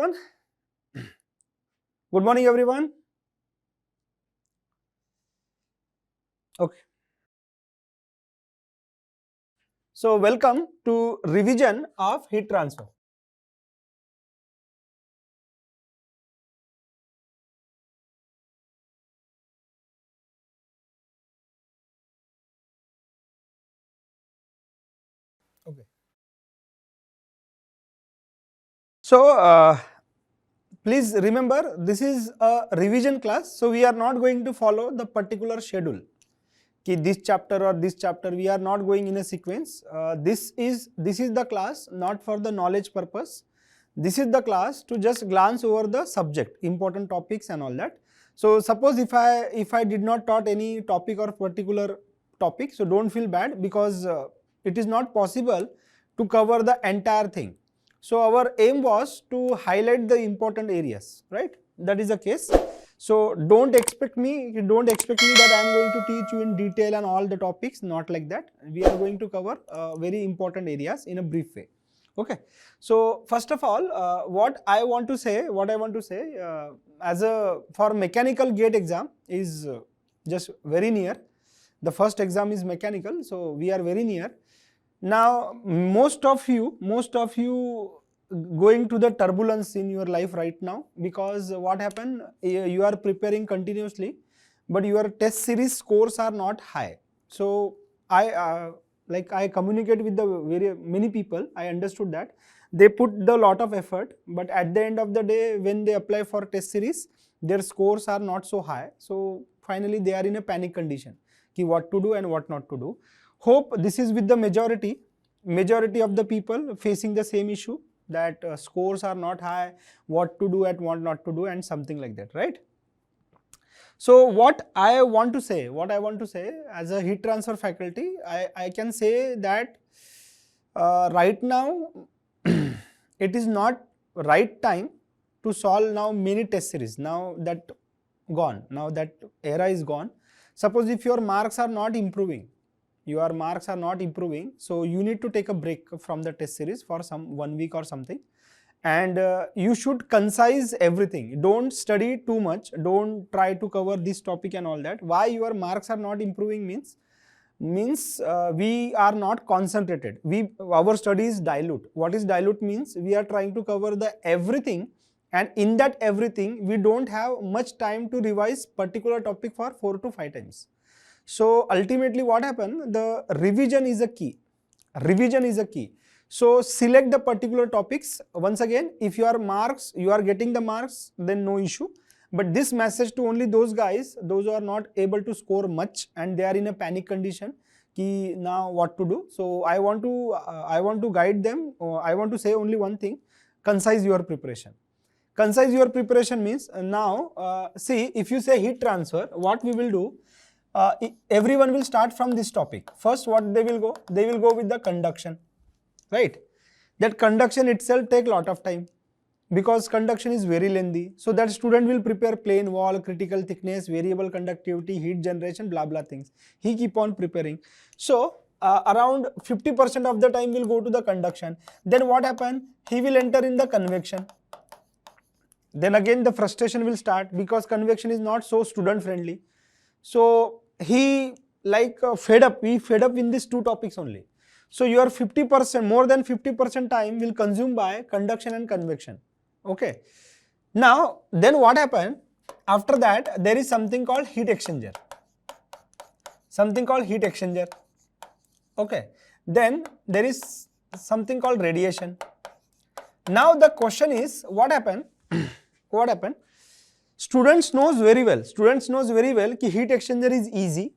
everyone. Good morning, everyone. Okay. So, welcome to revision of heat transfer. Okay. So, please remember this is a revision class. So, we are not going to follow the particular schedule. This chapter or this chapter, we are not going in a sequence. This is the class not for the knowledge purpose. This is the class to just glance over the subject, important topics and all that. So suppose if I did not taught any topic or particular topic, so don't feel bad, because it is not possible to cover the entire thing. So our aim was to highlight the important areas, right? That is the case. So don't expect me that I am going to teach you in detail and all the topics, not like that. We are going to cover very important areas in a brief way. Okay. So first of all, what I want to say for mechanical gate exam is just very near. The first exam is mechanical, so we are very near. Now most of you going to the turbulence in your life right now, because what happened, you are preparing continuously, but your test series scores are not high. So I communicate with the very many people. I understood that they put the lot of effort, but at the end of the day, when they apply for test series, their scores are not so high. So finally they are in a panic condition, ki what to do and what not to do. Hope this is with the majority of the people facing the same issue, that scores are not high, what to do and what not to do, and something like that, right? So what I want to say as a heat transfer faculty, I can say that right now it is not right time to solve now many test series. Now that era is gone. Suppose if your marks are not improving, so you need to take a break from the test series for some 1 week or something, and you should concise everything. Don't study too much, don't try to cover this topic and all that. Why your marks are not improving means we are not concentrated. Our study is dilute. What is dilute means? We are trying to cover the everything, and in that everything we don't have much time to revise particular topic for 4 to 5 times. So ultimately what happened, the revision is a key. So select the particular topics. Once again, if you are getting the marks, then no issue. But this message to only those guys, those who are not able to score much and they are in a panic condition, ki now what to do. So I want to guide them. I want to say only one thing: concise your preparation. Concise your preparation means now see, if you say heat transfer, what we will do, everyone will start from this topic. First, what they will go with the conduction, right? That conduction itself take lot of time, because conduction is very lengthy. So that student will prepare plane wall, critical thickness, variable conductivity, heat generation, blah blah things. He keep on preparing. So around 50% of the time will go to the conduction. Then what happen? He will enter in the convection. Then again the frustration will start, because convection is not so student friendly. So he fed up in these two topics only. So your 50%, more than 50% time will consume by conduction and convection. Okay. Now then what happened? After that there is something called heat exchanger. Okay. Then there is something called radiation. Now the question is, what happened? Students knows very well ki heat exchanger is easy,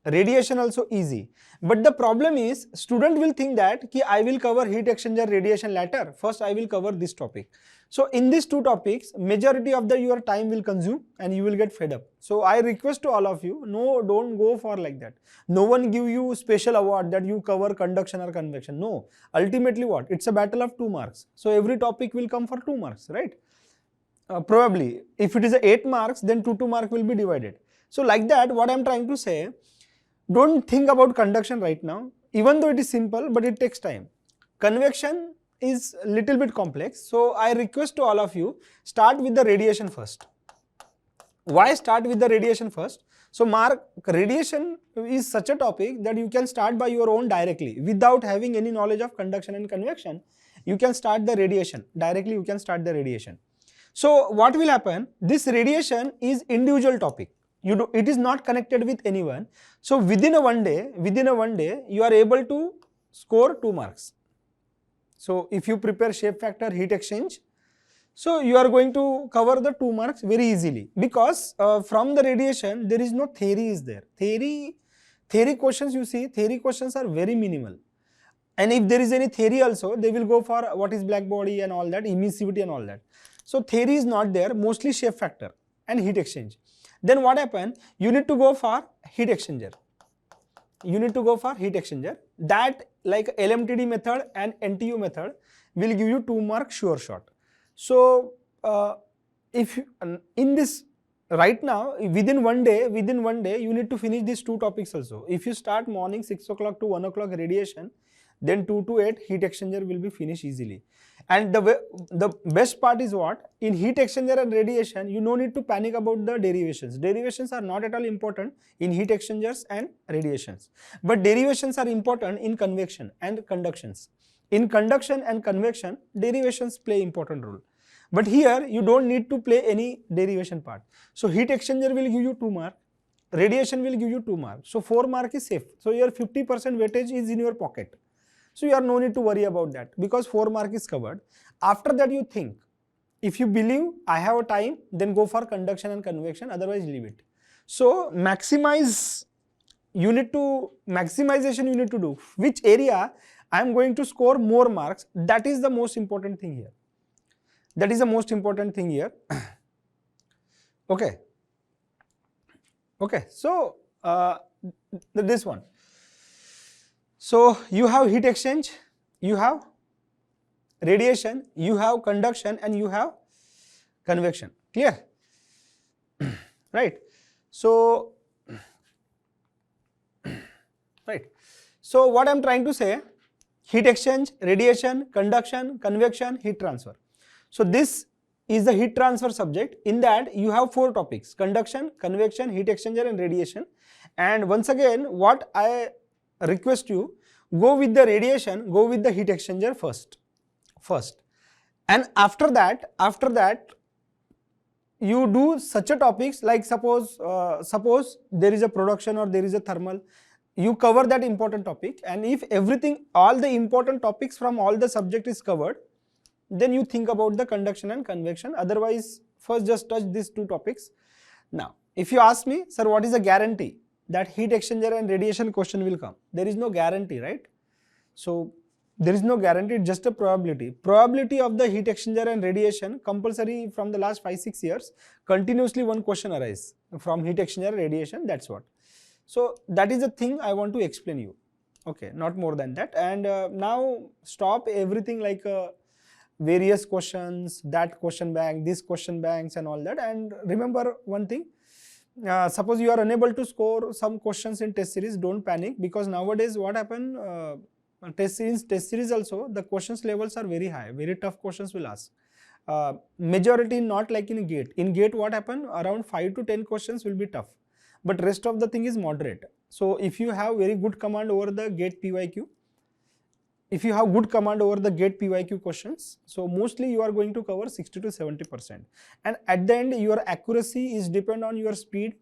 radiation also easy. But the problem is, student will think that ki I will cover heat exchanger, radiation later. First I will cover this topic. So in these two topics, majority of your time will consume and you will get fed up. So I request to all of you, no, don't go for like that. No one give you special award that you cover conduction or convection. No. Ultimately what? It's a battle of 2 marks. So every topic will come for 2 marks, right? Probably if it is 8 marks, then 2 marks will be divided. So like that, what I am trying to say, don't think about conduction right now, even though it is simple, but it takes time. Convection is little bit complex. So I request to all of you, start with the radiation first. Why start with the radiation first? So radiation is such a topic that you can start by your own directly without having any knowledge of conduction and convection. You can start the radiation directly. You can start the radiation. So what will happen? This radiation is individual topic. It is not connected with anyone. So within a one day, you are able to score 2 marks. So if you prepare shape factor, heat exchange, so you are going to cover the 2 marks very easily, because from the radiation there is no theory is there. Theory questions, you see, theory questions are very minimal. And if there is any theory also, they will go for what is black body and all that, emissivity and all that. So theory is not there, mostly shape factor and heat exchange. Then what happen? You need to go for heat exchanger. That, like LMTD method and NTU method, will give you 2 marks sure shot. So if in this right now, within one day you need to finish these 2 topics also. If you start morning 6 o'clock to 1 o'clock radiation, then 2 to 8 heat exchanger will be finished easily. And the best part is what? In heat exchanger and radiation, you no need to panic about the derivations. Derivations are not at all important in heat exchangers and radiations. But derivations are important in convection and conductions. In conduction and convection, derivations play important role. But here, you don't need to play any derivation part. So heat exchanger will give you 2 marks. Radiation will give you 2 marks. So 4 marks is safe. So your 50% weightage is in your pocket. So you are no need to worry about that, because 4 marks is covered. After that, you think, if you believe I have a time, then go for conduction and convection, otherwise leave it. So maximization you need to do. Which area I am going to score more marks, that is the most important thing here. Okay, so this one. So you have heat exchange, you have radiation, you have conduction, and you have convection. Clear? Right. So what I am trying to say, heat exchange, radiation, conduction, convection, heat transfer. So this is the heat transfer subject. In that you have 4 topics: conduction, convection, heat exchanger and radiation. And once again, what I request you, go with the radiation, go with the heat exchanger first. And after that you do such a topics like suppose there is a production or there is a thermal, you cover that important topic. And if all the important topics from all the subject is covered, then you think about the conduction and convection. Otherwise, first just touch these 2 topics. Now, if you ask me, sir, what is the guarantee that heat exchanger and radiation question will come? There is no guarantee, right? So there is no guarantee, just a probability. Probability of the heat exchanger and radiation, compulsory from the last 5-6 years, continuously one question arises from heat exchanger and radiation, that's what. So that is the thing I want to explain you. Okay, not more than that. And now stop everything like various questions, that question bank, this question banks and all that. And remember one thing, suppose you are unable to score some questions in test series, don't panic, because nowadays what happened, test series also, the questions levels are very high, very tough questions will ask. Majority not like in GATE. In GATE what happened, around 5 to 10 questions will be tough, but rest of the thing is moderate. So if you have very good command over the GATE PYQ, questions, so mostly you are going to cover 60 to 70%. And at the end, your accuracy is depend on your speed,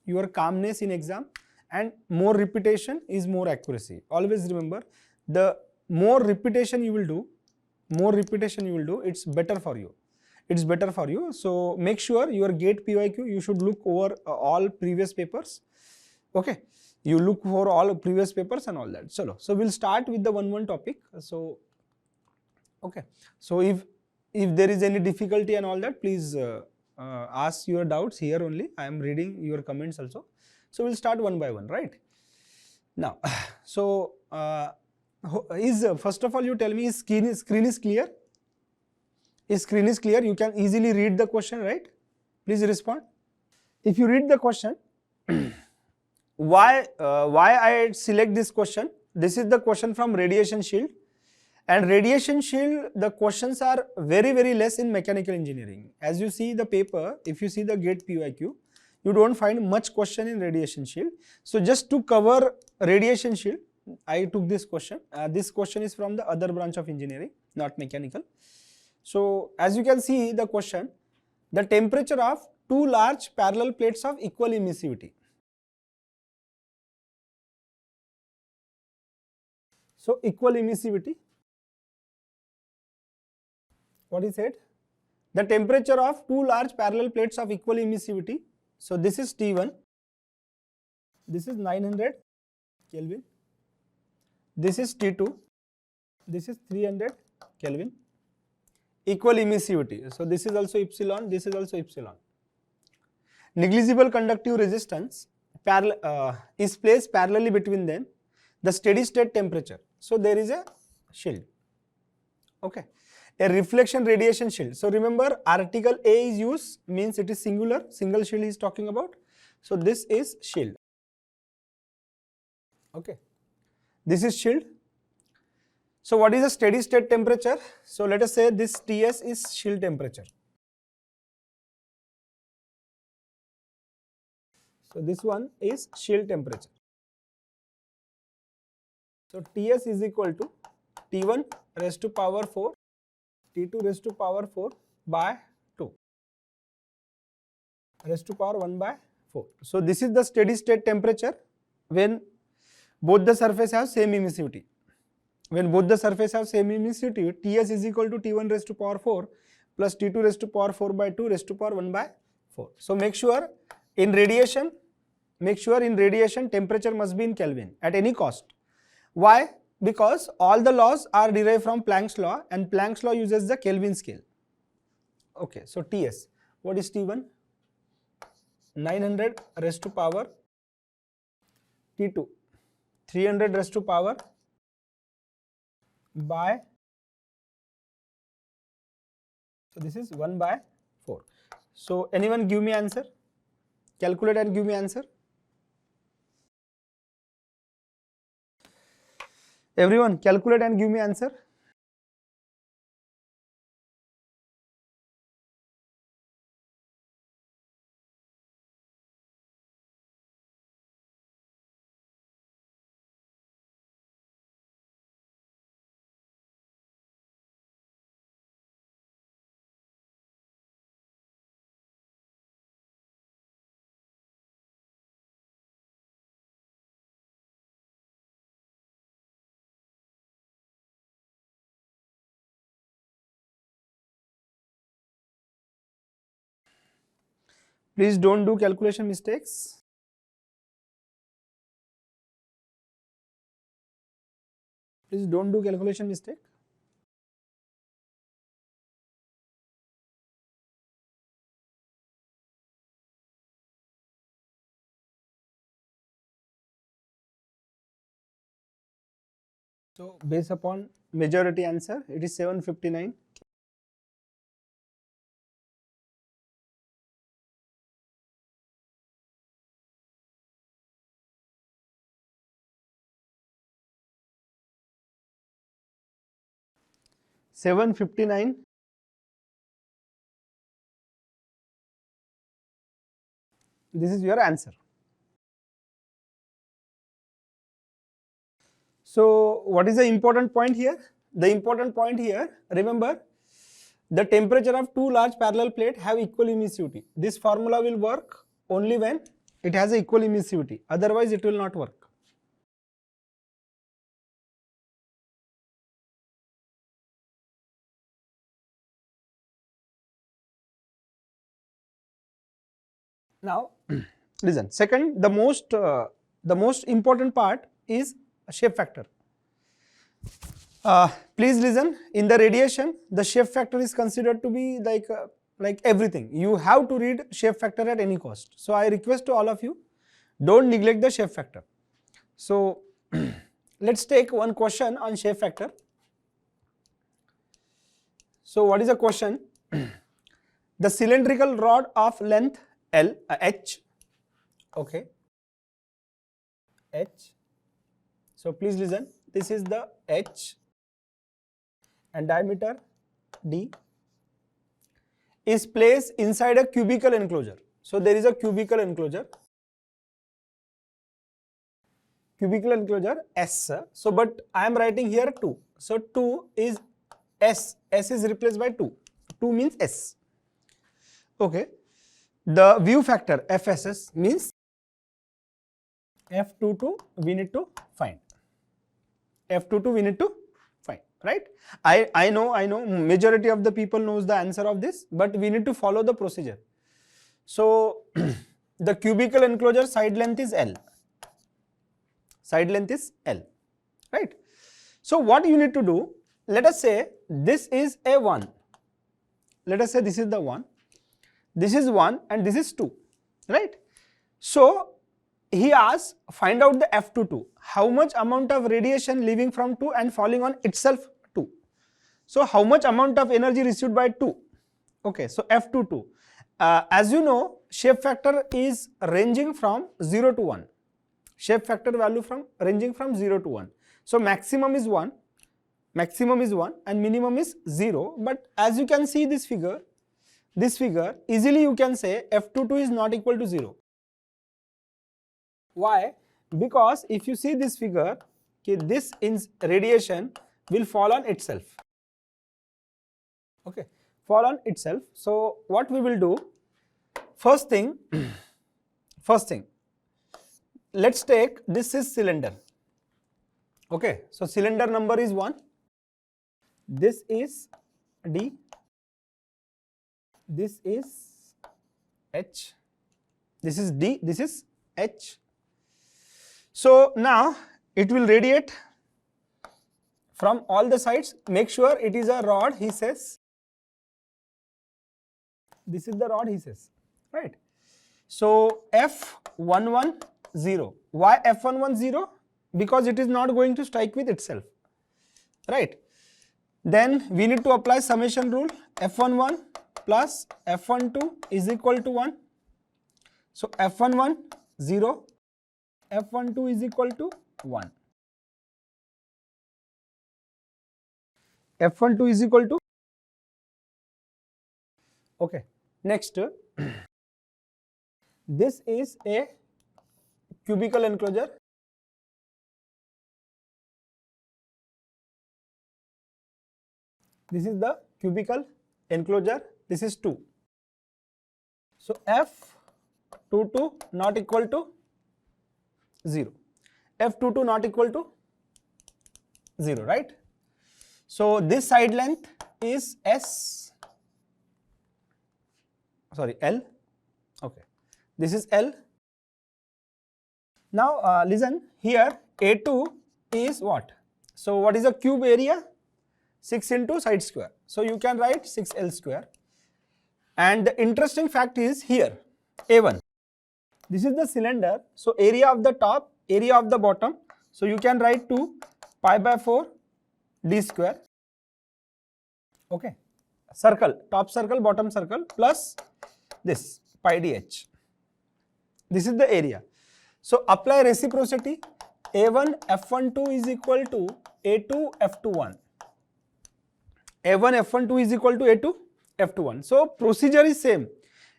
your calmness in exam, and more repetition is more accuracy. Always remember, the more repetition you will do, it's better for you. So make sure your GATE PYQ, you should look over all previous papers. Okay. You look for all previous papers and all that. So we'll start with the one topic. So okay. So if there is any difficulty and all that, please ask your doubts here only. I am reading your comments also. So we'll start one by one, right? Now, so first of all, you tell me, screen is clear? If screen is clear, you can easily read the question, right? Please respond. If you read the question, why I select this question? This is the question from radiation shield, And radiation shield, the questions are very less in mechanical engineering. As you see the paper, if you see the GATE PYQ, you don't find much question in radiation shield. So just to cover radiation shield, I took this question. This question is from the other branch of engineering, not mechanical. So as you can see the question, the temperature of two large parallel plates of equal emissivity. So equal emissivity, what is it? The temperature of two large parallel plates of equal emissivity. So this is T1, this is 900 Kelvin, this is T2, this is 300 Kelvin, equal emissivity. So this is also epsilon, this is also epsilon. Negligible conductive resistance is placed parallelly between them, the steady state temperature. So there is a shield. Okay. A reflection radiation shield. So remember, article A is used, means it is singular, single shield he is talking about. So this is shield. Okay. This is shield. So what is the steady state temperature? So let us say this Ts is shield temperature. So this one is shield temperature. So Ts is equal to T1 raised to power 4, T2 raised to power 4 by 2 raised to power 1 by 4. So this is the steady state temperature when both the surface have same emissivity. When both the surface have same emissivity, Ts is equal to T1 raised to power 4 plus T2 raised to power 4 by 2 raised to power 1 by 4. So make sure in radiation temperature must be in Kelvin at any cost. Why? Because all the laws are derived from Planck's law, and Planck's law uses the Kelvin scale. Okay, so Ts, what is T1? 900 raised to power, T2 300 raised to power by, so this is 1 by 4. So anyone give me answer? Calculate and give me answer. Everyone calculate and give me answer. Please don't do calculation mistakes. Please don't do calculation mistake. So based upon majority answer, it is 759. This is your answer. So what is the important point here? The important point here, remember, the temperature of two large parallel plates have equal emissivity. This formula will work only when it has equal emissivity, otherwise it will not work. Now listen, second, the most important part is shape factor. Please listen, in the radiation the shape factor is considered to be like everything. You have to read shape factor at any cost. So I request to all of you, don't neglect the shape factor. So let's take one question on shape factor. So what is the question? The cylindrical rod of length L, H, okay, H. So please listen, this is the H, and diameter D is placed inside a cubical enclosure. So there is a cubical enclosure S. So but I am writing here 2. So 2 is S. S is replaced by 2. 2 means S. Okay. The view factor FSS means F22 we need to find. F22 we need to find, right? I know majority of the people knows the answer of this, but we need to follow the procedure. So the cubical enclosure side length is L. Side length is L, right? So what you need to do, let us say this is a 1. Let us say this is the 1. This is 1 and this is 2, right? So he asks find out the F22, how much amount of radiation leaving from 2 and falling on itself 2. So how much amount of energy received by 2? Okay, so F22. As you know, shape factor is ranging from 0 to 1. Shape factor value ranging from 0 to 1. So maximum is 1 and minimum is 0. But as you can see this figure, easily you can say F22 is not equal to 0. Why? Because if you see this figure, this radiation will fall on itself. Okay, fall on itself. So what we will do, first thing, let's take this is cylinder. Okay, so cylinder number is 1. This is D. This is H. This is D. This is H. So now it will radiate from all the sides. Make sure it is a rod, he says. This is the rod, he says, right? So F110. Why F110? Because it is not going to strike with itself, right? Then we need to apply summation rule. F11 plus F12 is equal to 1. So F11 0, F12 is equal to 1. F12 is equal to, okay. Next, this is a cubical enclosure. This is the cubical enclosure. This is 2. So F22 not equal to 0. F22 not equal to 0, right? So this side length is L. Okay, this is L. Now listen here, A2 is what? So what is the cube area? 6 into side square. So you can write 6L square. And the interesting fact is here, A1. This is the cylinder. So area of the top, area of the bottom. So you can write 2 pi by 4 d square. Okay. Circle, top circle, bottom circle plus this pi dh. This is the area. So apply reciprocity. A1 F12 is equal to A2 F21. A1 F12 is equal to A2 F21. So procedure is same.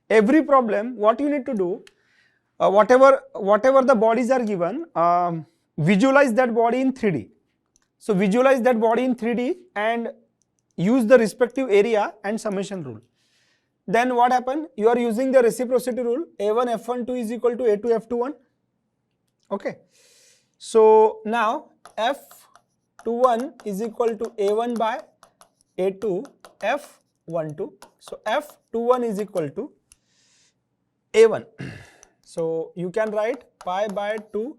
Every problem, what you need to do, whatever the bodies are given, visualize that body in 3D. So visualize that body in 3D and use the respective area and summation rule. Then what happen? You are using the reciprocity rule. A1 F12 is equal to A2 F21. Okay. So now F21 is equal to A1 by A2 F12. So F21 is equal to A1. So you can write pi by 2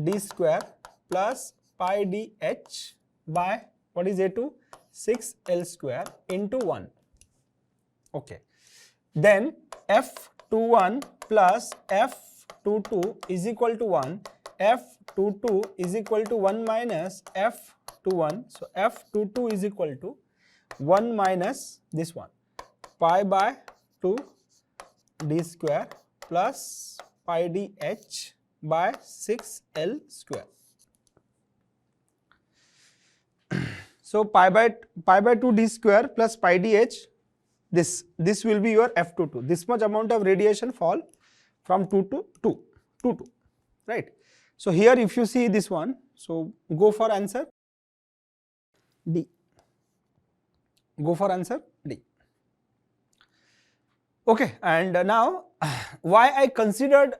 d square plus pi dh by what is A2? 6L square into 1. Okay. Then F21 plus F22 is equal to 1. F22 is equal to 1 minus F21. So F22 is equal to 1 minus this one, pi by 2 d square plus pi dh by 6L square. So pi by 2 d square plus pi dh, this will be your F22. This much amount of radiation fall from 2 to 2, right? So here if you see this one, so go for answer D. Go for answer D. Okay, and now why I considered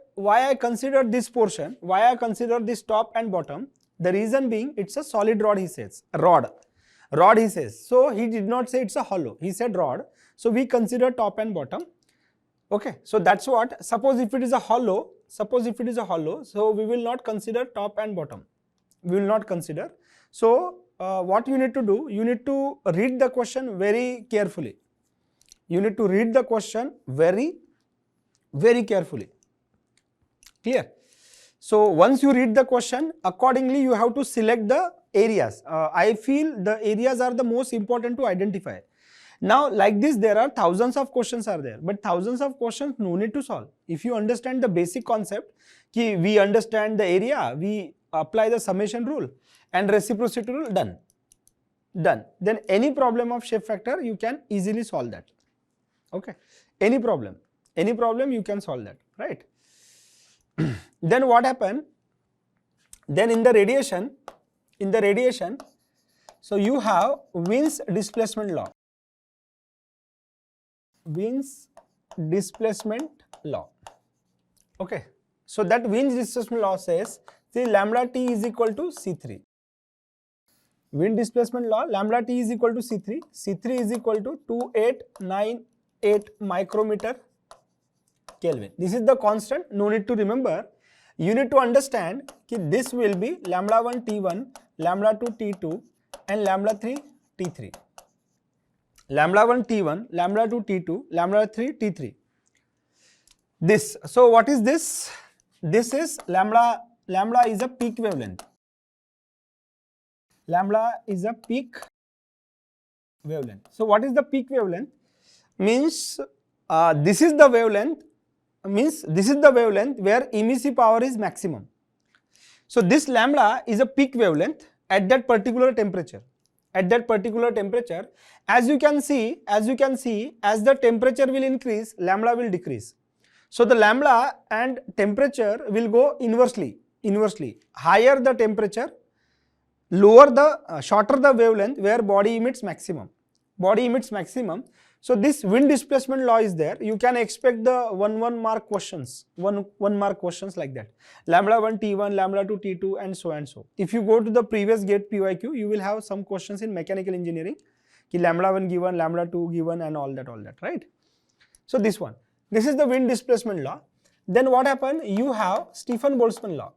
this portion, why I considered this top and bottom, the reason being it's a solid rod, he says, rod he says, so he did not say it's a hollow, he said rod, so we consider top and bottom. Okay, so that's what, suppose if it is a hollow, so we will not consider top and bottom, we will not consider. So what you need to do, you need to read the question very carefully. You need to read the question very carefully. Clear? So once you read the question, accordingly you have to select the areas. I feel the areas are the most important to identify. Now like this there are thousands of questions are there, but thousands of questions no need to solve. If you understand the basic concept, we understand the area, we apply the summation rule and reciprocity rule, done. Then any problem of shape factor you can easily solve that. Okay, any problem you can solve that, right? Then what happened? Then in the radiation, so you have Wien's displacement law. Wien's displacement law. Okay, so that Wien's displacement law says, see, lambda t is equal to C3. Wind displacement law, lambda t is equal to C3. C3 is equal to 2898 micrometer Kelvin. This is the constant, no need to remember. You need to understand that this will be lambda 1 T1, lambda 2 T2 and lambda 3 T3. Lambda 1 T1, lambda 2 T2, lambda 3 T3. This, so what is this? This is lambda is a peak wavelength. Lambda is a peak wavelength. So what is the peak wavelength? Means this is the wavelength, where emissive power is maximum. So this lambda is a peak wavelength at that particular temperature. As you can see, as the temperature will increase, lambda will decrease. So the lambda and temperature will go inversely. Higher the temperature, lower the shorter the wavelength where body emits maximum. So this wind displacement law is there. You can expect the one mark questions, one mark questions like that. Lambda 1 T1, lambda 2 T2 and so and so. If you go to the previous GATE PYQ, you will have some questions in mechanical engineering. Ki lambda 1 given, lambda 2 given and all that, right? So this one. This is the wind displacement law. Then what happened? You have Stefan-Boltzmann law.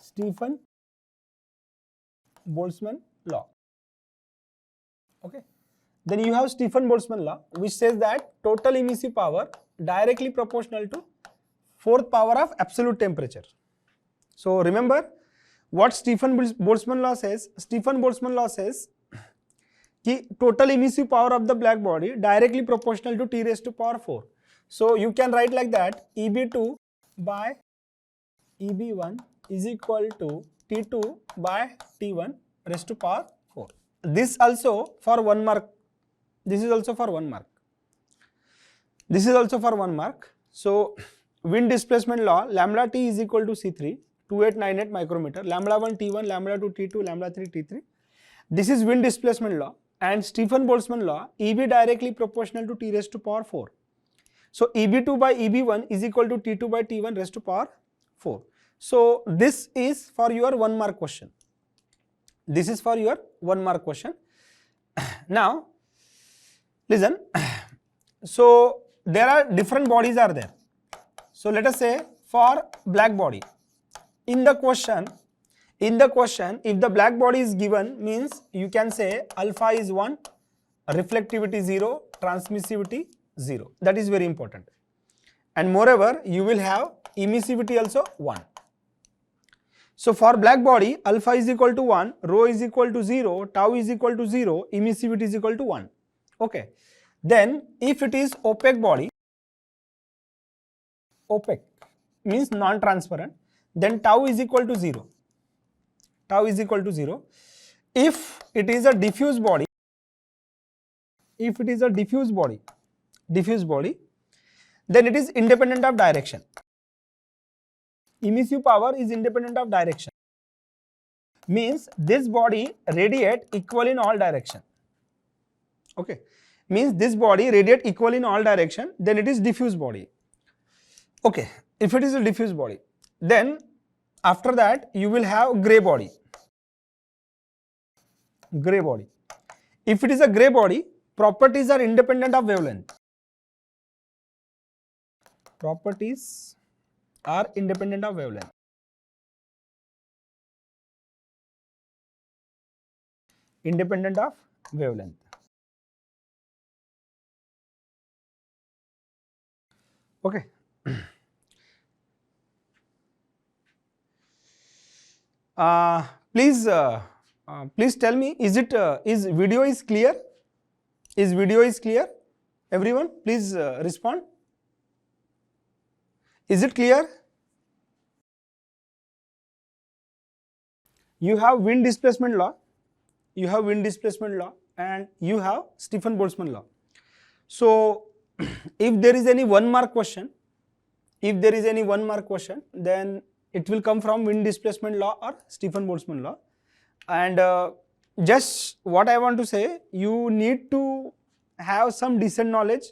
Stefan-Boltzmann law. Okay. Then you have Stefan-Boltzmann law, which says that total emissive power directly proportional to fourth power of absolute temperature. So remember what Stefan-Boltzmann law says. Stefan-Boltzmann law says कि total emissive power of the black body directly proportional to T raised to power 4. So you can write like that, EB2 by EB1 is equal to T2 by T1 raised to power 4. This also for 1 mark. This is also for 1 mark. So wind displacement law, lambda T is equal to C3, 2898 micrometer, lambda 1 T1, lambda 2 T2, lambda 3 T3. This is wind displacement law. And Stefan-Boltzmann law, EB directly proportional to T raised to power 4. So EB2 by EB1 is equal to T2 by T1 raised to power 4. So this is for your 1 mark question. Now listen, so there are different bodies are there. So let us say for black body, in the question, if the black body is given, means you can say alpha is 1, reflectivity 0, transmissivity 0. That is very important. And moreover, you will have emissivity also 1. So for black body, alpha is equal to 1, rho is equal to 0, tau is equal to 0, emissivity is equal to 1. Okay. Then if it is opaque body, opaque means non-transparent, then tau is equal to 0. if it is a diffuse body, if it is a diffuse body, then it is independent of direction. Emissive power is independent of direction. Means this body radiate equal in all direction. Okay, means this body radiate equal in all direction, then it is diffuse body. Okay, if it is a diffuse body, then after that you will have gray body. Gray body. If it is a gray body, properties are independent of wavelength. Properties are independent of wavelength. Independent of wavelength. Okay. Please tell me, is video is clear? Is video is clear? Everyone, please respond. Is it clear? You have wind displacement law, and you have Stephen-Boltzmann law. So if there is any 1 mark question, then it will come from wind displacement law or Stephen-Boltzmann law. And just what I want to say, you need to have some decent knowledge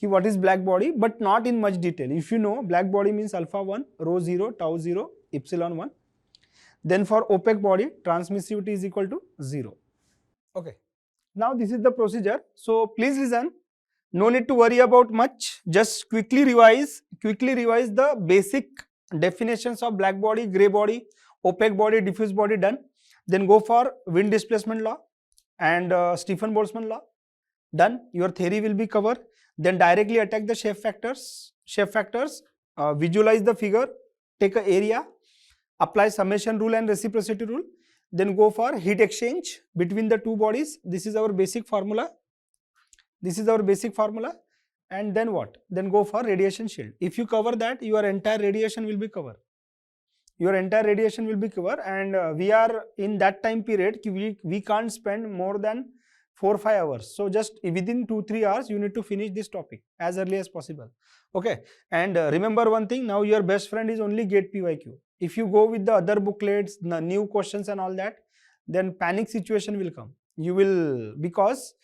what is black body, but not in much detail. If you know, black body means alpha 1, rho 0, tau 0, epsilon 1. Then for opaque body, transmissivity is equal to 0. Okay. Now this is the procedure. So please listen. No need to worry about much. Just quickly revise the basic definitions of black body, grey body, opaque body, diffuse body done. Then go for wind displacement law and Stephen-Boltzmann law. Done. Your theory will be covered. Then directly attack the shape factors. Visualize the figure. Take an area. Apply summation rule and reciprocity rule. Then go for heat exchange between the two bodies. This is our basic formula. And then what? Then go for radiation shield. If you cover that, your entire radiation will be covered. And we are in that time period, we can't spend more than 4 or 5 hours. So just within 2-3 hours, you need to finish this topic as early as possible. Okay. And remember one thing, now your best friend is only GATE PYQ. If you go with the other booklets, the new questions and all that, then panic situation will come. You will, because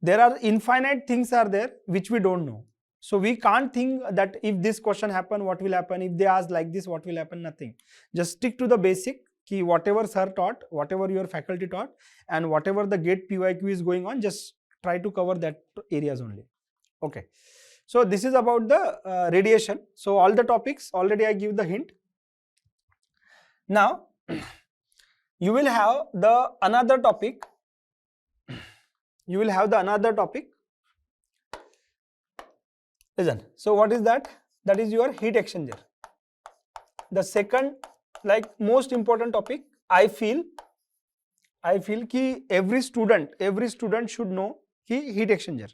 there are infinite things are there which we don't know. So we can't think that if this question happen, what will happen? If they ask like this, what will happen? Nothing. Just stick to the basic. Ki whatever sir taught, whatever your faculty taught, and whatever the GATE PYQ is going on, just try to cover that areas only. Okay. So this is about the radiation. So all the topics, already I give the hint. Now, you will have the another topic. Listen. So what is that? That is your heat exchanger. The second, like most important topic, I feel ki every student should know ki heat exchanger.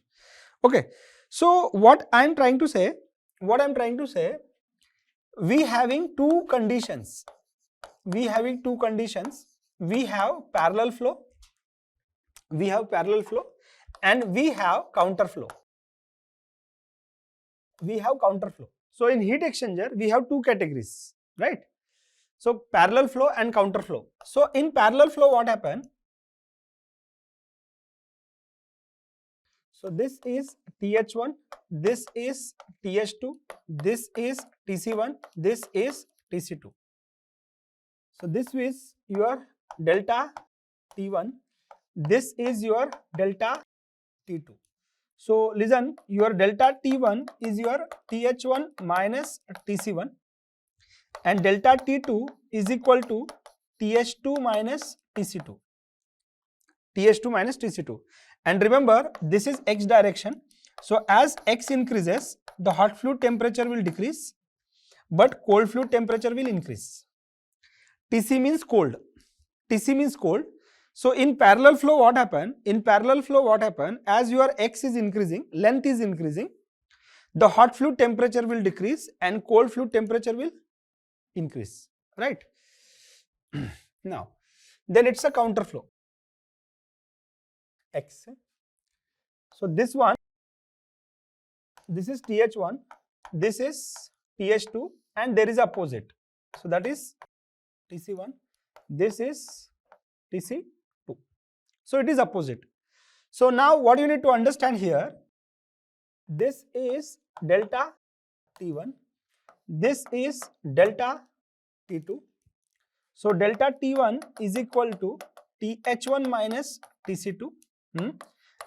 Okay. So what I am trying to say, we having two conditions. We have parallel flow, and we have counter flow. So in heat exchanger, we have two categories, right? So parallel flow and counter flow. So in parallel flow, what happened? So this is TH1, this is TH2, this is TC1, this is TC2. So this is your delta T1, this is your delta T2. So listen, your delta T1 is your TH1 minus TC1, and delta T2 is equal to TH2 minus TC2. And remember, this is X direction. So as X increases, the hot fluid temperature will decrease, but cold fluid temperature will increase. TC means cold. So in parallel flow, what happened? As your X is increasing, length is increasing, the hot fluid temperature will decrease and cold fluid temperature will increase, right? Now, then it's a counter flow. X. So this one, this is TH1, this is TH2, and there is opposite. So that is TC1, this is TC2. So it is opposite. So now what you need to understand here, this is delta T1, this is delta T2. So delta T1 is equal to TH1 minus TC2.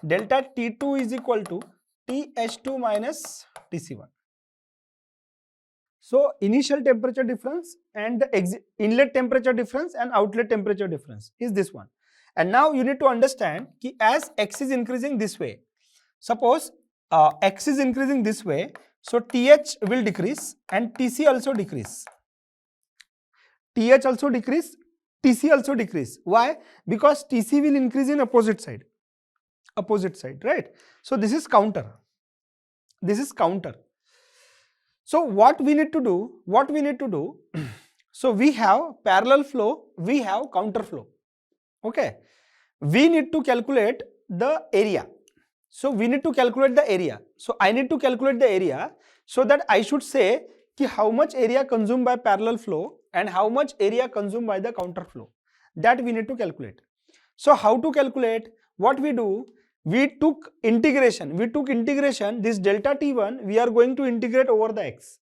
Delta T2 is equal to TH2 minus TC1. So initial temperature difference and the inlet temperature difference and outlet temperature difference is this one. And now you need to understand that as X is increasing this way, suppose X is increasing this way, so TH will decrease and TC also decrease. TH also decrease, TC also decrease. Why? Because TC will increase in opposite side, right? So this is counter. This is counter. So what we need to do? So we have parallel flow, we have counter flow. Okay. We need to calculate the area. So we need to calculate the area. So I need to calculate the area so that I should say ki how much area consumed by parallel flow and how much area consumed by the counter flow. That we need to calculate. So how to calculate? What we do? We took integration. This delta T1 we are going to integrate over the X.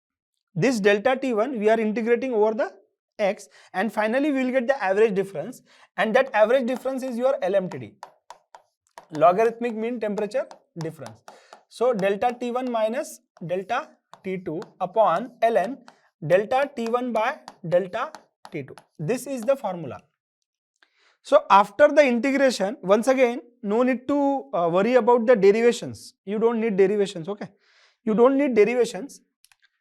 This delta T1 we are integrating over the X, and finally we will get the average difference, and that average difference is your LMTD, logarithmic mean temperature difference. So delta T1 minus delta T2 upon ln delta T1 by delta T2. This is the formula. So after the integration, once again, no need to worry about the derivations. You don't need derivations, okay? You don't need derivations.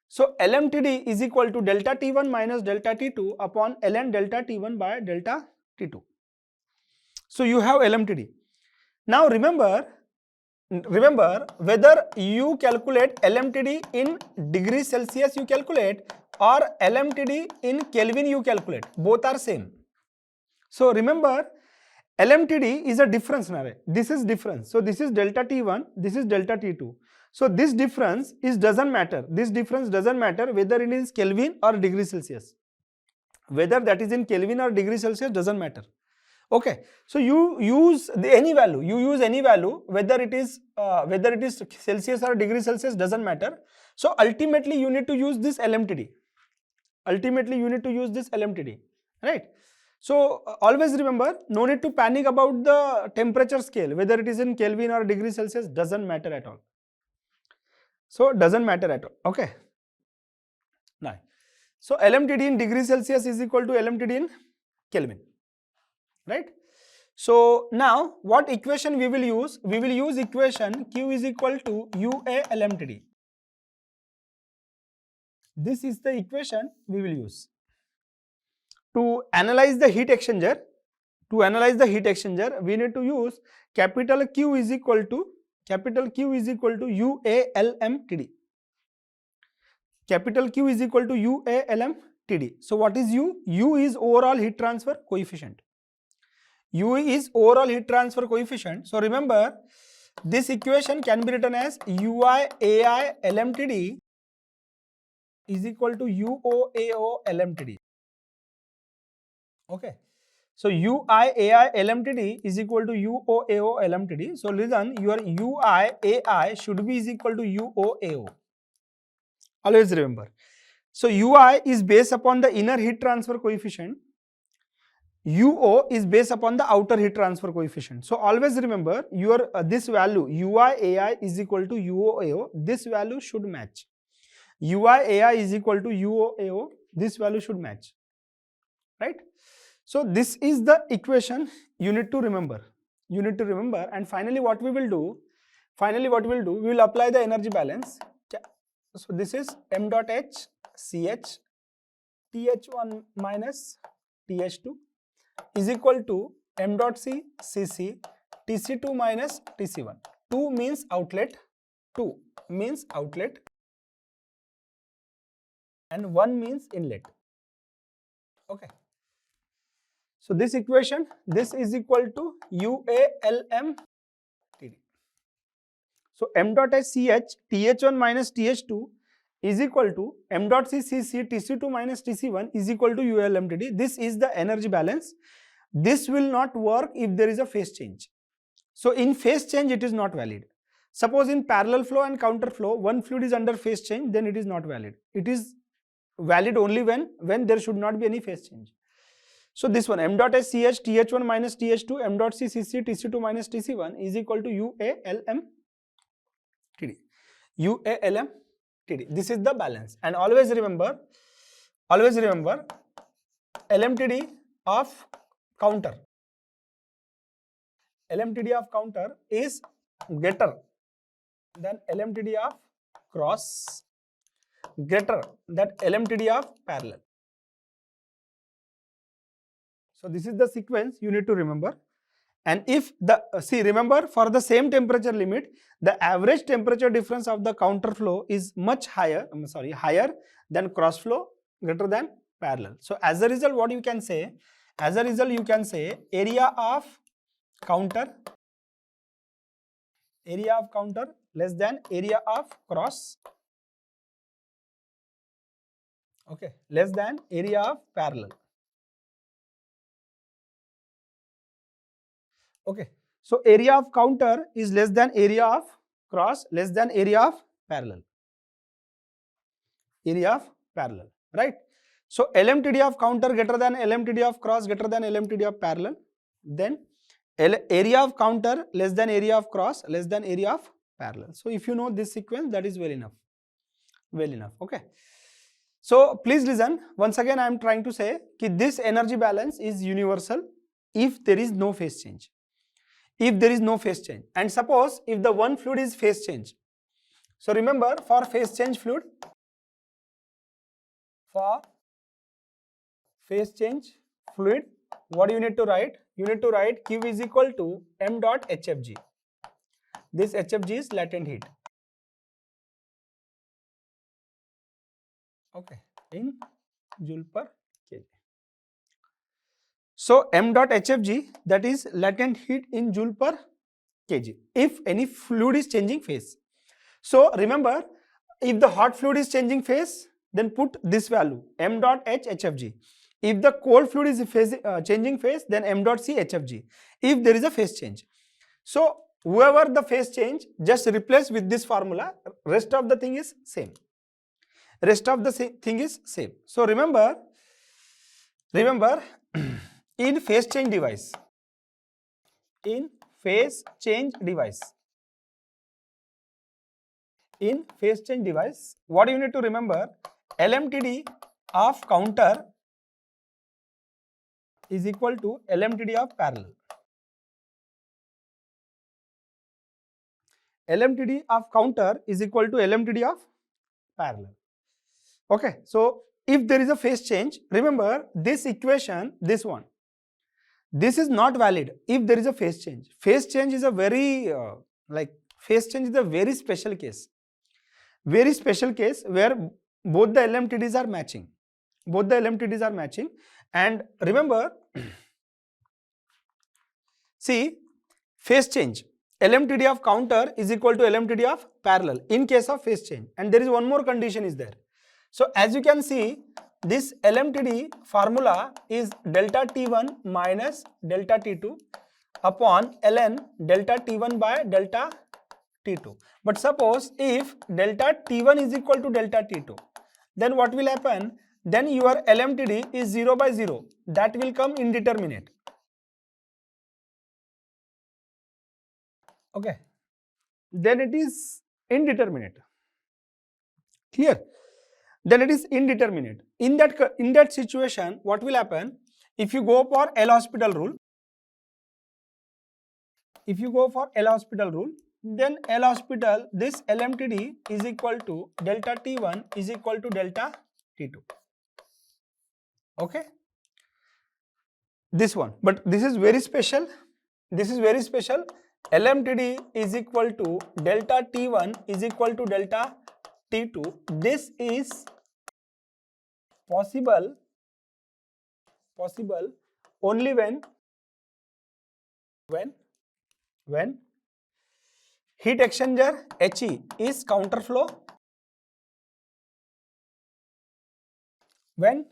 So LMTD is equal to delta T1 minus delta T2 upon ln delta T1 by delta T2. So you have LMTD. Now remember whether you calculate LMTD in degrees Celsius you calculate or LMTD in Kelvin you calculate, both are same. So remember, LMTD is a difference now. This is difference. So this is delta T1, this is delta T2. So this difference doesn't matter. This difference doesn't matter whether it is Kelvin or degree Celsius. Whether that is in Kelvin or degree Celsius doesn't matter. Okay. So you use any value. You use any value, whether it is Celsius or degree Celsius doesn't matter. So ultimately you need to use this LMTD. Right? So always remember, no need to panic about the temperature scale, whether it is in Kelvin or degree Celsius, doesn't matter at all. So doesn't matter at all. Okay. Now, so LMTD in degree Celsius is equal to LMTD in Kelvin. Right? So now what equation we will use? We will use equation Q is equal to UA LMTD. This is the equation we will use. To analyze the heat exchanger, we need to use capital Q is equal to UALMTD. Capital Q is equal to UALMTD. So what is U? U is overall heat transfer coefficient. U is overall heat transfer coefficient. So remember, this equation can be written as UI AI LMTD is equal to UOAO LMTD. Okay. So UI AI LMTD is equal to UOAO LMTD. So listen, your UI AI should be is equal to UOAO. Always remember. So UI is based upon the inner heat transfer coefficient. UO is based upon the outer heat transfer coefficient. So always remember your this value UI AI is equal to UOAO. This value should match. UI AI is equal to UOAO. This value should match. Right? So this is the equation you need to remember. And finally what we will do? We will apply the energy balance. So this is m dot h ch th1 minus th2 is equal to m dot c cc tc2 minus tc1. 2 means outlet, and 1 means inlet. Okay. So this equation, this is equal to UALM So m dot h ch th1 minus th2 is equal to m dot c cc tc2 minus tc1 is equal to ULMTD. This is the energy balance. This will not work if there is a phase change. So in phase change it is not valid. Suppose in parallel flow and counter flow one fluid is under phase change, then it is not valid. It is valid only when there should not be any phase change. So this one m dot h ch th1 minus th2 m dot c cc tc2 minus tc1 is equal to UALMTD. UALMTD. This is the balance, and always remember LMTD of counter. LMTD of counter is greater than LMTD of cross, greater than LMTD of parallel. So this is the sequence you need to remember. And if the remember, for the same temperature limit, the average temperature difference of the counter flow is much higher, higher than cross flow, greater than parallel. So as a result, what you can say? As a result, you can say area of counter less than area of cross, okay, less than area of parallel. Okay, so area of counter is less than area of cross, less than area of parallel. Area of parallel, right? So LMTD of counter greater than LMTD of cross, greater than LMTD of parallel. Then area of counter less than area of cross, less than area of parallel. So if you know this sequence, that is well enough. Well enough. Okay. So please listen. Once again, I am trying to say that this energy balance is universal if there is no phase change. If there is no phase change, and suppose if the one fluid is phase change. So remember, for phase change fluid, what you need to write? You need to write Q is equal to m dot HFG. This HFG is latent heat. Okay, in joule per kg. So m dot HFG, that is latent heat in joule per kg, if any fluid is changing phase. So remember, if the hot fluid is changing phase, then put this value m dot h HFG. If the cold fluid is changing phase, then m dot c HFG, if there is a phase change. So whoever the phase change, just replace with this formula, rest of the thing is same. Rest of the thing is same. So remember in phase change device, what you need to remember, LMTD of counter is equal to LMTD of parallel. LMTD of counter is equal to LMTD of parallel. Okay, so if there is a phase change, remember this equation, this one, this is not valid if there is a phase change. Phase change is a very very special case. Very special case where both the LMTDs are matching. Both the LMTDs are matching. And remember, see, phase change, LMTD of counter is equal to LMTD of parallel in case of phase change. And there is one more condition is there. So as you can see, this LMTD formula is delta T1 minus delta T2 upon ln delta T1 by delta T2. But suppose if delta T1 is equal to delta T2, then what will happen? Then your LMTD is 0 by 0. That will come indeterminate. Okay. Then it is indeterminate. Clear? Then it is indeterminate. In that situation, what will happen? If you go for L hospital rule, then L hospital, this LMTD is equal to delta T1 is equal to delta T2. Okay. This one, but this is very special. LMTD is equal to delta T1 is equal to delta T2. This is possible only when Heat exchanger HE is counterflow when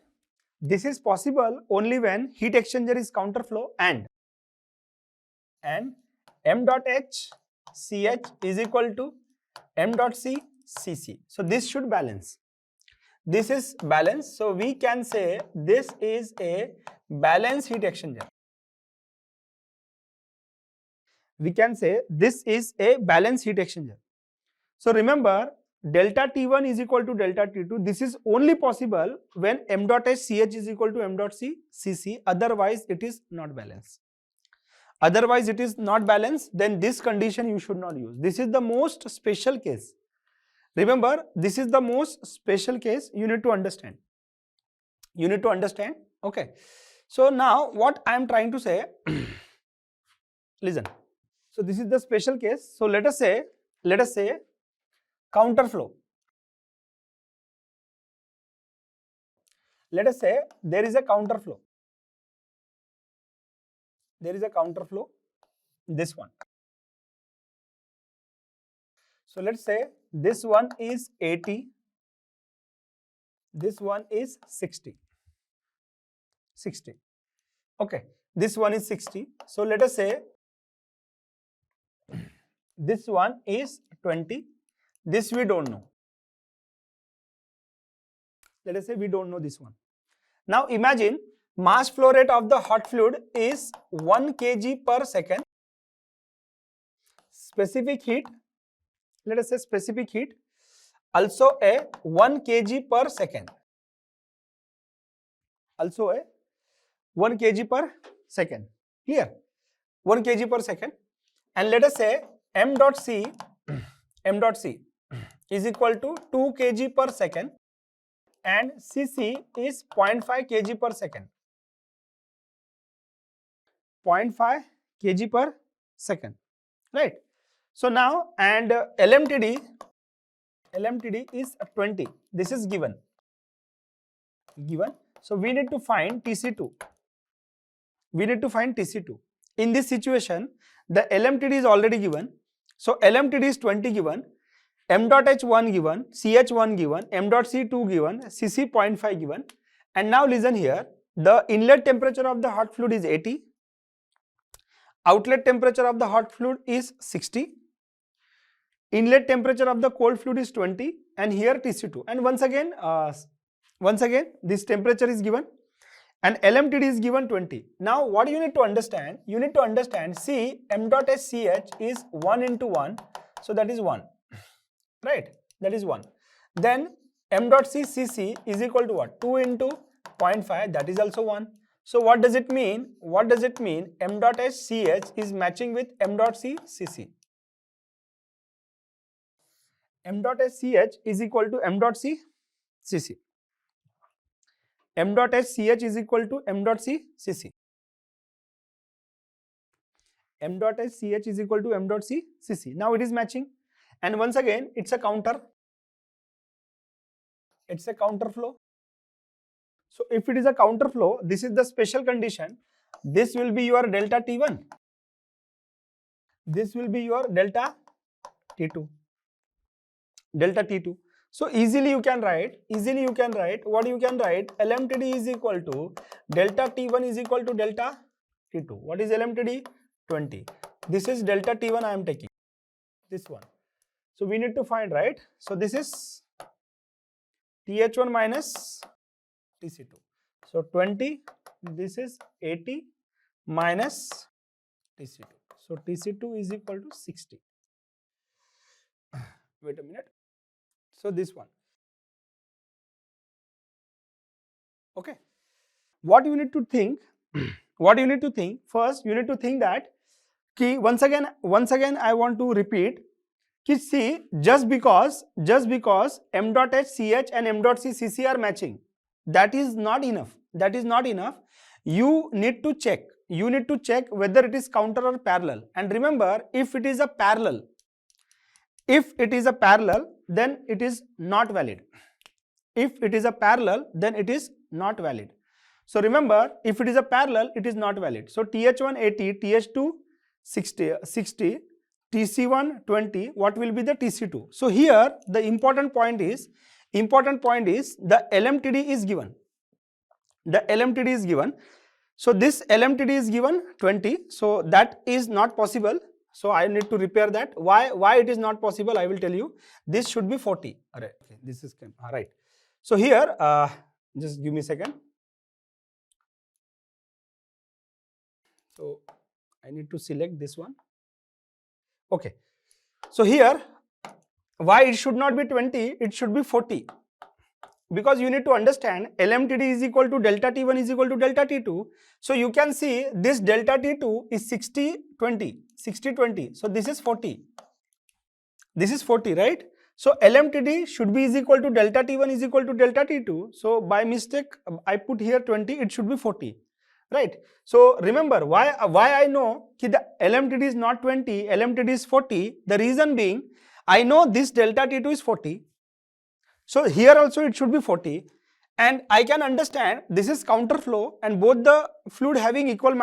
this is possible only when heat exchanger is counterflow and m dot h ch is equal to m dot c cc. So this should balance. This is balanced. So we can say this is a balanced heat exchanger. We can say this is a balanced heat exchanger. So remember, delta T1 is equal to delta T2. This is only possible when m dot h ch is equal to m dot c cc. Otherwise, it is not balanced. Otherwise, it is not balanced. Then this condition you should not use. This is the most special case. Remember, this is the most special case you need to understand. You need to understand. Okay. So now what I am trying to say, listen. So this is the special case. So let us say counterflow. Let us say there is a counterflow. There is a counterflow, this one. So let's say this one is 80, this one is 60. Okay, this one is 60. So let us say this one is 20, this we don't know. Let us say we don't know this one. Now imagine mass flow rate of the hot fluid is 1 kg per second. Specific heat, let us say specific heat, also a 1 kg per second. Also a 1 kg per second. Clear? 1 kg per second. And let us say m dot c is equal to 2 kg per second and cc is 0.5 kg per second. 0.5 kg per second, right? So now, and LMTD is 20. This is given. So we need to find TC2. In this situation, the LMTD is already given. So LMTD is 20 given, m dot h 1 given, ch 1 given, m dot c 2 given, cc 0.5 given. And now listen here, the inlet temperature of the hot fluid is 80. Outlet temperature of the hot fluid is 60. Inlet temperature of the cold fluid is 20, and here TC2. And once again, this temperature is given, and LMTD is given 20. Now, what you need to understand? You need to understand. See, m dot h ch is 1 into 1, so that is 1, right? That is 1. Then m dot c cc is equal to what? 2 into 0.5. That is also 1. So what does it mean? M dot h ch is matching with m dot c cc. M dot h ch is equal to m dot c cc. M dot h ch is equal to m dot c cc. M dot h ch is equal to m dot c cc. Now it is matching, and once again it's a counter. It's a counterflow. So if it is a counterflow, this is the special condition. This will be your delta T1. This will be your delta T2. Delta T2. So easily you can write, what you can write, LMTD is equal to delta T1 is equal to delta T2. What is LMTD? 20. This is delta T1 I am taking, this one. So we need to find, right? So this is TH1 minus TC2. So 20, this is 80 minus TC2. So TC2 is equal to 60. Wait a minute. So this one. Okay. What you need to think? First, you need to think that once again I want to repeat. See, just because m dot h ch and m dot c cc are matching, that is not enough. You need to check. Whether it is counter or parallel. And remember, if it is a parallel, then it is not valid. So remember, if it is a parallel, it is not valid. So TH1 80, TH2 60, TC1 20, what will be the TC2? So here the important point is the LMTD is given. The LMTD is given. So this LMTD is given 20. So that is not possible. So I need to repair that. Why it is not possible? I will tell you. This should be 40. Alright, okay, this is right. So here, just give me a second. So I need to select this one. Okay. So here, why it should not be 20? It should be 40. Because you need to understand LMTD is equal to delta T1 is equal to delta T2. So you can see this delta T2 is 60, 20, 60, 20. So this is 40. This is 40, right? So LMTD should be is equal to delta T1 is equal to delta T2. So by mistake, I put here 20, it should be 40, right? So remember why I know that the LMTD is not 20, LMTD is 40. The reason being, I know this delta T2 is 40. So here also it should be 40, and I can understand this is counter flow and both the fluid having equal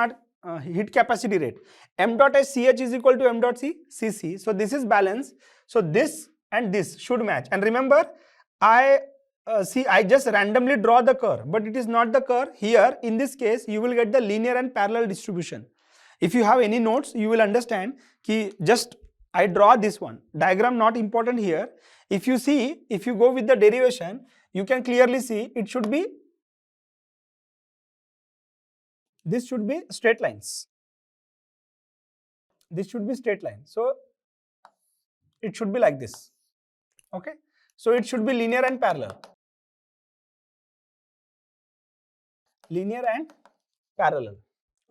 heat capacity rate. M dot S CH is equal to M dot C CC. So this is balance. So this and this should match. And remember, I just randomly draw the curve, but it is not the curve. Here in this case, you will get the linear and parallel distribution. If you have any notes, you will understand ki just I draw this one. Diagram not important here. If you see, if you go with the derivation, you can clearly see it should be, this should be straight lines. This should be straight line. So it should be like this. Okay. So it should be linear and parallel. Linear and parallel.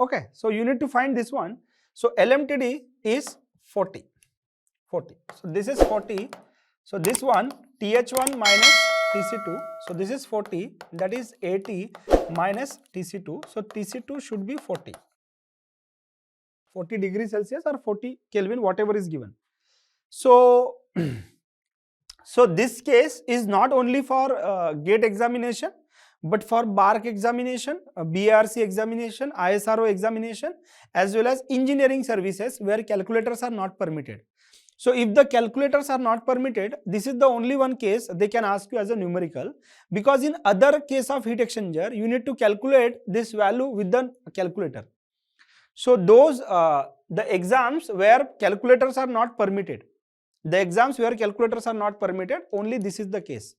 Okay. So you need to find this one. So LMTD is 40. 40. So this is 40. So this one TH1 minus TC2. So this is 40. That is 80 minus TC2. So TC2 should be 40. 40 degrees Celsius or 40 Kelvin, whatever is given. So, so this case is not only for gate examination, but for BARC examination, BARC examination, ISRO examination, as well as engineering services where calculators are not permitted. So if the calculators are not permitted, this is the only one case they can ask you as a numerical, because in other case of heat exchanger, you need to calculate this value with the calculator. So those, the exams where calculators are not permitted, only this is the case.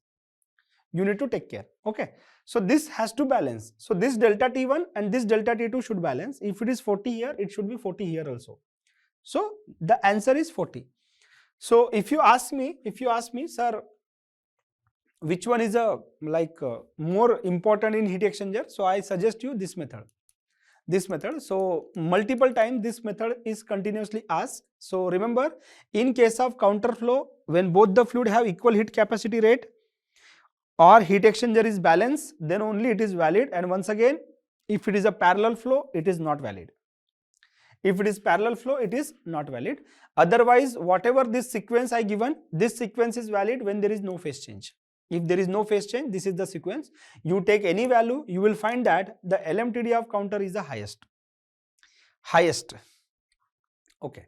You need to take care. Okay. So this has to balance. So this delta T1 and this delta T2 should balance. If it is 40 here, it should be 40 here also. So the answer is 40. So if you ask me, sir, which one is more important in heat exchanger? So I suggest you this method. So multiple times this method is continuously asked. So remember, in case of counter flow, when both the fluid have equal heat capacity rate or heat exchanger is balanced, then only it is valid. And once again, if it is a parallel flow, it is not valid. If it is parallel flow, it is not valid. Otherwise, whatever this sequence I given, this sequence is valid when there is no phase change. If there is no phase change, this is the sequence. You take any value, you will find that the LMTD of counter is the highest. Okay.